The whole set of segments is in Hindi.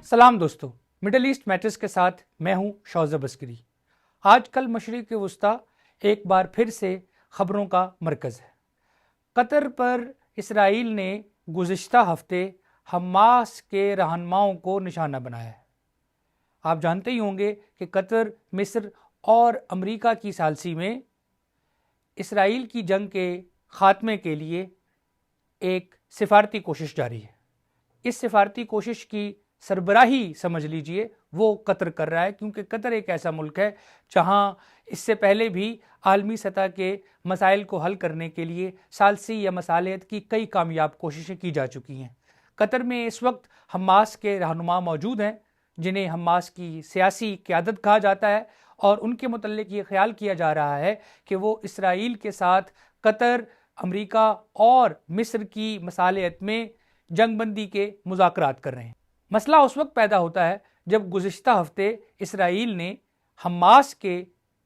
सलाम दोस्तों, मिडल ईस्ट मैटर्स के साथ मैं हूं शौज़ब अस्करी। आजकल मशरिक़ वुस्ता एक बार फिर से खबरों का मरकज़ है। कतर पर इसराइल ने गुज़िश्ता हफ्ते हमास के रहनुमाओं को निशाना बनाया है। आप जानते ही होंगे कि कतर, मिस्र और अमेरिका की सालसी में इसराइल की जंग के खात्मे के लिए एक सिफारती कोशिश जारी है। इस सिफारती कोशिश की सरबराही समझ लीजिए वो कतर कर रहा है, क्योंकि कतर एक ऐसा मुल्क है जहां इससे पहले भी आलमी सतह के मसाइल को हल करने के लिए सालसी या मसालियत की कई कामयाब कोशिशें की जा चुकी हैं। कतर में इस वक्त हमास के रहनुमा मौजूद हैं, जिन्हें हमास की सियासी क़यादत कहा जाता है, और उनके मुतल्लिक ये ख्याल किया जा रहा है कि वो इसराइल के साथ कतर, अमेरिका और मिस्र की मसालियत में जंगबंदी के मुज़ाकरात कर रहे हैं। मसला उस वक्त पैदा होता है जब गुज़िश्ता हफ्ते इसराइल ने हमास के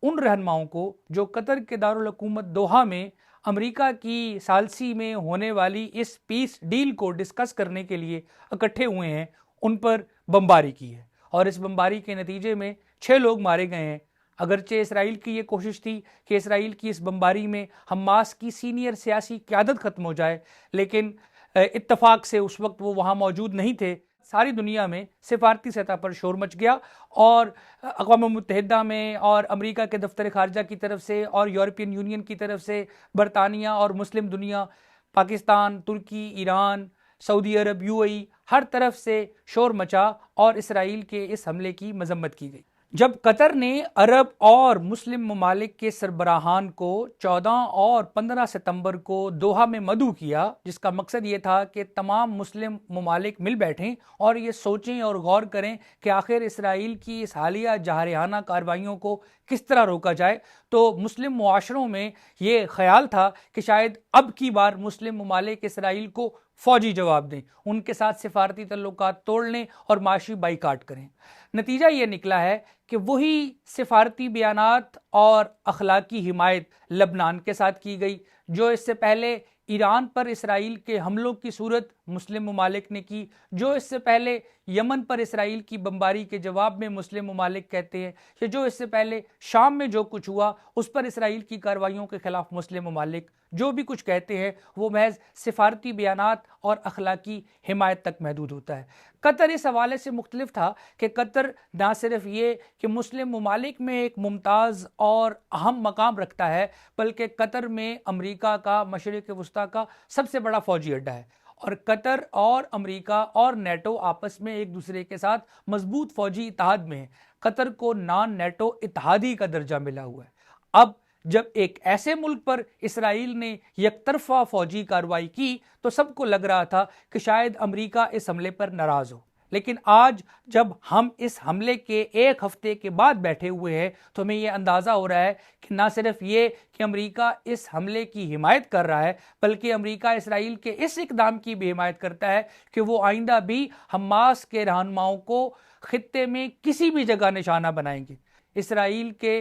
उन रहनुमाओं को जो कतर के दारुल हुकूमत दोहा में अमेरिका की सालसी में होने वाली इस पीस डील को डिस्कस करने के लिए इकट्ठे हुए हैं, उन पर बमबारी की है। और इस बमबारी के नतीजे में 6 लोग मारे गए हैं। अगरचे इसराइल की ये कोशिश थी कि इसराइल की इस बमबारी में हमास की सीनियर सियासी क़यादत ख़त्म हो जाए, लेकिन इत्तफाक से उस वक्त वो वहाँ मौजूद नहीं थे। सारी दुनिया में सिफारती सतह पर शोर मच गया, और अक़वाम मुत्तहिदा में और अमेरिका के दफ्तर खारजा की तरफ से और यूरोपियन यूनियन की तरफ से बरतानिया और मुस्लिम दुनिया, पाकिस्तान, तुर्की, ईरान, सऊदी अरब, यूएई, हर तरफ से शोर मचा और इसराइल के इस हमले की मजम्मत की गई। जब कतर ने अरब और मुस्लिम ममालिक के सरबराहान को 14 और 15 सितंबर को दोहा में मदऊ किया, जिसका मकसद ये था कि तमाम मुस्लिम ममालिक मिल बैठें और ये सोचें और गौर करें कि आखिर इसराइल की इस हालिया जारहाना कार्रवाइयों को किस तरह रोका जाए, तो मुस्लिम मुआशरों में ये ख्याल था कि शायद अब की बार मुस्लिम ममालिक इसराइल को फौजी जवाब दें, उनके साथ सिफारती तल्लुकात तोड़ लें और माशी बाइकाट करें। नतीजा ये निकला है कि वही सिफारती बयानात और अखलाकी हिमायत लबनान के साथ की गई, जो इससे पहले ईरान पर इसराइल के हमलों की सूरत मुस्लिम ममालिक ने की, जो इससे पहले यमन पर इसराइल की बमबारी के जवाब में मुस्लिम ममालिक कहते हैं, कि जो इससे पहले शाम में जो कुछ हुआ उस पर इसराइल की कार्रवाइयों के खिलाफ मुस्लिम ममालिक जो भी कुछ कहते हैं वो महज सिफारती बयानात और अखलाकी हिमायत तक महदूद होता है। कतर इस हवाले से मुख्तलिफ था कि कतर ना सिर्फ ये कि मुस्लिम ममालिक में एक मुमताज़ और अहम मकाम रखता है, बल्कि कतर में अमेरिका का, मशरिक़ वुस्ता का सबसे बड़ा फौजी अड्डा है, और कतर और अमेरिका और नेटो आपस में एक दूसरे के साथ मजबूत फौजी इत्तेहाद में है। कतर को नॉन नेटो इत्तेहादी का दर्जा मिला हुआ है। अब जब एक ऐसे मुल्क पर इसराइल ने एकतरफा फौजी कार्रवाई की तो सबको लग रहा था कि शायद अमेरिका इस हमले पर नाराज हो, लेकिन आज जब हम इस हमले के एक हफ्ते के बाद बैठे हुए हैं तो हमें यह अंदाज़ा हो रहा है कि ना सिर्फ ये कि अमेरिका इस हमले की हिमायत कर रहा है, बल्कि अमेरिका इसराइल के इस इकदाम की भी हिमायत करता है कि वो आइंदा भी हमास के रहनुमाओं को खित्ते में किसी भी जगह निशाना बनाएंगे। इसराइल के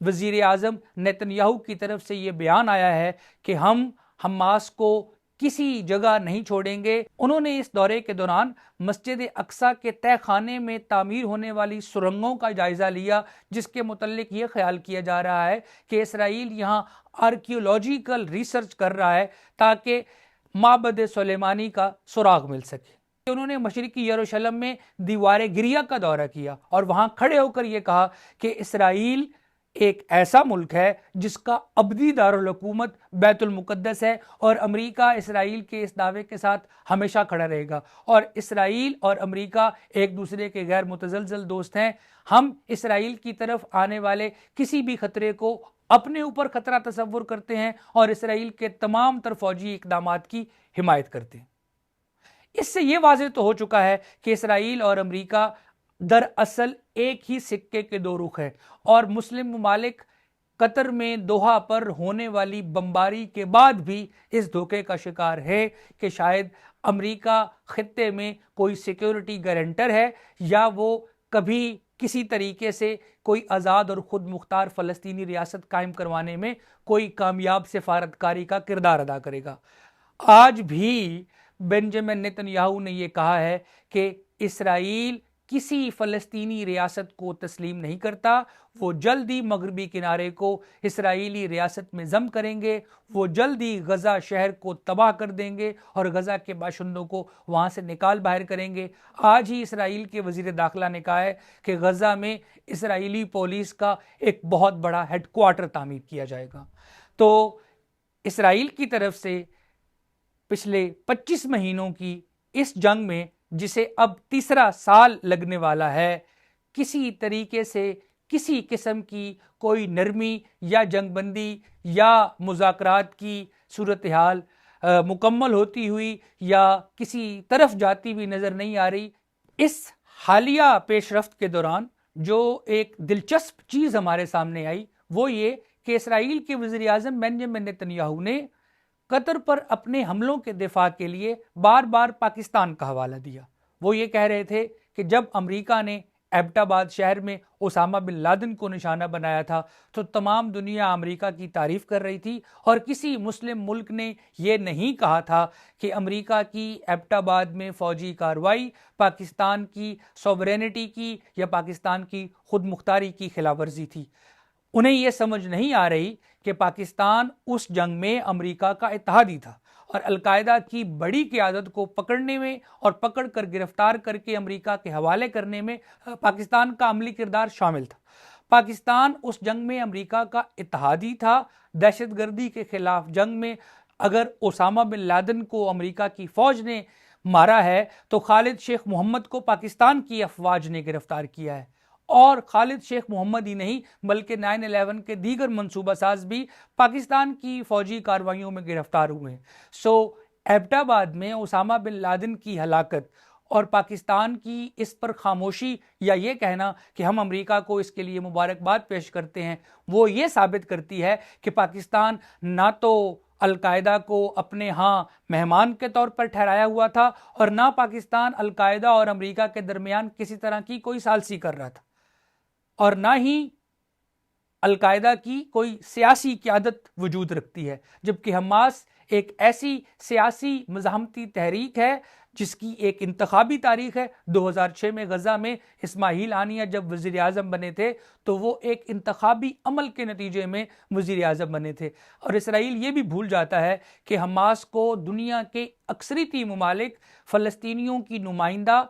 वज़ीर आज़म नेतन्याहू की तरफ से ये बयान आया है कि हम हमास को किसी जगह नहीं छोड़ेंगे। उन्होंने इस दौरे के दौरान मस्जिद अक्सा के तय खाने में तामीर होने वाली सुरंगों का जायजा लिया, जिसके मुतल्लिक ये ख्याल किया जा रहा है कि इसराइल यहाँ आर्कियोलॉजिकल रिसर्च कर रहा है ताकि माबद सुलेमानी का सुराग मिल सके। उन्होंने मशरिकी यरूशलेम में दीवार गिरिया का दौरा किया और वहां खड़े होकर यह कहा कि इसराइल एक ऐसा मुल्क है जिसका अबदी दारुल हुकूमत बैतुल मुक़द्दस है, और अमेरिका इसराइल के इस दावे के साथ हमेशा खड़ा रहेगा, और इसराइल और अमेरिका एक दूसरे के गैर मुतज़लज़ल दोस्त हैं। हम इसराइल की तरफ आने वाले किसी भी खतरे को अपने ऊपर खतरा तस्वुर करते हैं और इसराइल के तमाम तर फौजी इक़दामात की हिमायत करते हैं। इससे यह वाज़ेह तो हो चुका है कि इसराइल और अमेरिका दरअसल एक ही सिक्के के दो रुख हैं, और मुस्लिम ममालिक कतर में दोहा पर होने वाली बमबारी के बाद भी इस धोखे का शिकार है कि शायद अमेरिका खित्ते में कोई सिक्योरिटी गारंटर है, या वो कभी किसी तरीके से कोई आज़ाद और ख़ुद मुख्तार फ़लस्तीनी रियासत कायम करवाने में कोई कामयाब सिफारतकारी का किरदार अदा करेगा। आज भी बेंजामिन नेतन्याहू ने यह कहा है कि इसराइल किसी फ़लस्तीनी रियासत को तस्लीम नहीं करता। वो जल्दी मगरबी किनारे को इसराइली रियासत में ज़म करेंगे, वो जल्दी गज़ा शहर को तबाह कर देंगे और गज़ा के बाशिंदों को वहाँ से निकाल बाहर करेंगे। आज ही इसराइल के वज़ीर दाखिला ने कहा है कि गज़ा में इसराइली पुलिस का एक बहुत बड़ा हेडक्वार्टर तामीर किया जाएगा। तो इसराइल की तरफ से पिछले 25 महीनों की इस जंग में, जिसे अब तीसरा साल लगने वाला है, किसी तरीके से किसी किस्म की कोई नरमी या जंगबंदी या मुज़ाकरात की सूरत हाल मुकम्मल होती हुई या किसी तरफ जाती हुई नज़र नहीं आ रही। इस हालिया पेशरफ्त के दौरान जो एक दिलचस्प चीज़ हमारे सामने आई वो ये कि इसराइल के वज़ीर आज़म बेंजामिन नेतन्याहू ने कतर पर अपने हमलों के दिफा के लिए बार बार पाकिस्तान का हवाला दिया। वो ये कह रहे थे कि जब अमेरिका ने एबटाबाद शहर में ओसामा बिन लादेन को निशाना बनाया था तो तमाम दुनिया अमेरिका की तारीफ कर रही थी और किसी मुस्लिम मुल्क ने यह नहीं कहा था कि अमेरिका की एबटाबाद में फौजी कार्रवाई पाकिस्तान की सॉवरेनिटी की या पाकिस्तान की खुद मुख्तारी की खिलाफ वर्जी थी। उन्हें यह समझ नहीं आ रही कि पाकिस्तान उस जंग में अमेरिका का इत्तेहादी था और अलकायदा की बड़ी क़यादत को पकड़ने में और पकड़ कर गिरफ्तार करके अमेरिका के हवाले करने में पाकिस्तान का अमली किरदार शामिल था। पाकिस्तान उस जंग में अमेरिका का इत्तेहादी था। दहशतगर्दी के खिलाफ जंग में अगर ओसामा बिन लादेन को अमेरिका की फ़ौज ने मारा है तो खालिद शेख मोहम्मद को पाकिस्तान की अफवाज ने गिरफ्तार किया है। और खालिद शेख मोहम्मद ही नहीं बल्कि 9/11 के दीगर मंसूबा साज भी पाकिस्तान की फौजी कार्रवाइयों में गिरफ्तार हुए हैं। एबटाबाद में ओसामा बिन लादेन की हलाकत और पाकिस्तान की इस पर खामोशी या ये कहना कि हम अमेरिका को इसके लिए मुबारकबाद पेश करते हैं, वो ये साबित करती है कि पाकिस्तान ना तो अलकायदा को अपने यहाँ मेहमान के तौर पर ठहराया हुआ था और ना पाकिस्तान अलकायदा और अमेरिका के दरमियान किसी तरह की कोई सालसी कर रहा था और ना ही अलकायदा की कोई सियासी क़यादत वजूद रखती है। जबकि हमास एक ऐसी सियासी मज़ाहमती तहरीक है जिसकी एक इंतखाबी तारीख है। 2006 में गज़ा में इस्माइल हानिया जब वज़ीर आज़म बने थे तो वो एक इंतखाबी अमल के नतीजे में वज़ीर आज़म बने थे। और इसराइल ये भी भूल जाता है कि हमास को दुनिया के अक्सरीती ममालिक फ़लस्तीनियों की नुमाइंदा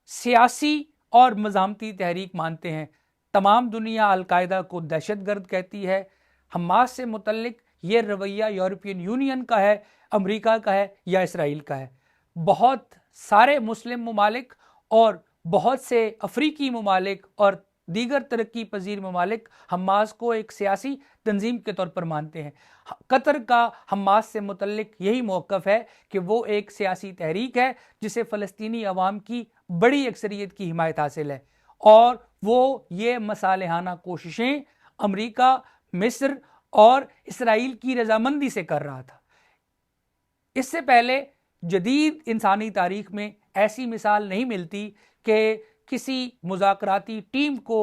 सियासी और मज़ाहमती तहरीक मानते हैं। तमाम दुनिया अलकायदा को दहशतगर्द कहती है। हमास से मुतल्लिक ये रवैया यूरोपियन यूनियन का है, अमेरिका का है या इसराइल का है। बहुत सारे मुस्लिम ममालिक और बहुत से अफ्रीकी ममालिक और दीगर तरक्की पजीर ममालिक हमास को एक सियासी तंजीम के तौर पर मानते हैं। कतर का हमास से मुतल्लिक यही मौक़िफ़ है कि वो एक सियासी तहरीक है जिसे फ़लस्तीनी अवाम की बड़ी अक्सरियत की हिमायत हासिल है और वो ये मसालेहाना कोशिशें अमेरिका, मिस्र और इसराइल की रजामंदी से कर रहा था। इससे पहले जदीद इंसानी तारीख में ऐसी मिसाल नहीं मिलती कि किसी मुज़ाकराती टीम को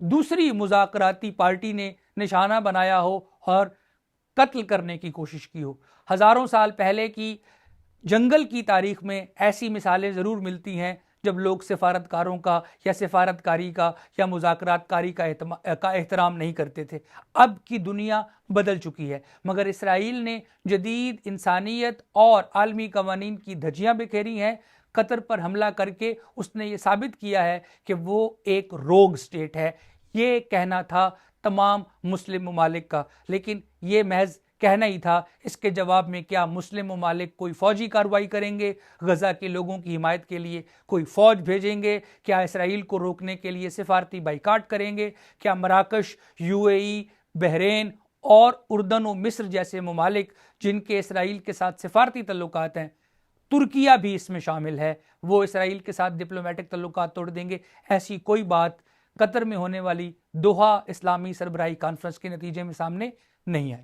दूसरी मुज़ाकराती पार्टी ने निशाना बनाया हो और कत्ल करने की कोशिश की हो। हज़ारों साल पहले की जंगल की तारीख में ऐसी मिसालें ज़रूर मिलती हैं जब लोग सिफारतकारों का या सिफारतकारी का या मुज़ाकरातकारी का एहतराम नहीं करते थे। अब की दुनिया बदल चुकी है, मगर इसराइल ने जदीद इंसानियत और आलमी कवानीन की धज्जियाँ बिखेरी हैं। कतर पर हमला करके उसने ये साबित किया है कि वो एक रोग स्टेट है। ये कहना था तमाम मुस्लिम ममालिक का, लेकिन ये महज कहना ही था। इसके जवाब में क्या मुस्लिम ममालिक कोई फ़ौजी कार्रवाई करेंगे, गज़ा के लोगों की हिमायत के लिए कोई फ़ौज भेजेंगे? क्या इसराइल को रोकने के लिए सिफारती बाइकाट करेंगे? क्या मराकश, UAE, बहरीन और उर्दन और मिस्र जैसे ममालिक जिनके इसराइल के साथ सिफारती तल्लुकात हैं, तुर्किया भी इसमें शामिल है, वो इसराइल के साथ डिप्लोमेटिक तल्लुकात तोड़ देंगे? ऐसी कोई बात कतर में होने वाली दोहा इस्लामी सरबराही कॉन्फ्रेंस के नतीजे में सामने नहीं आई।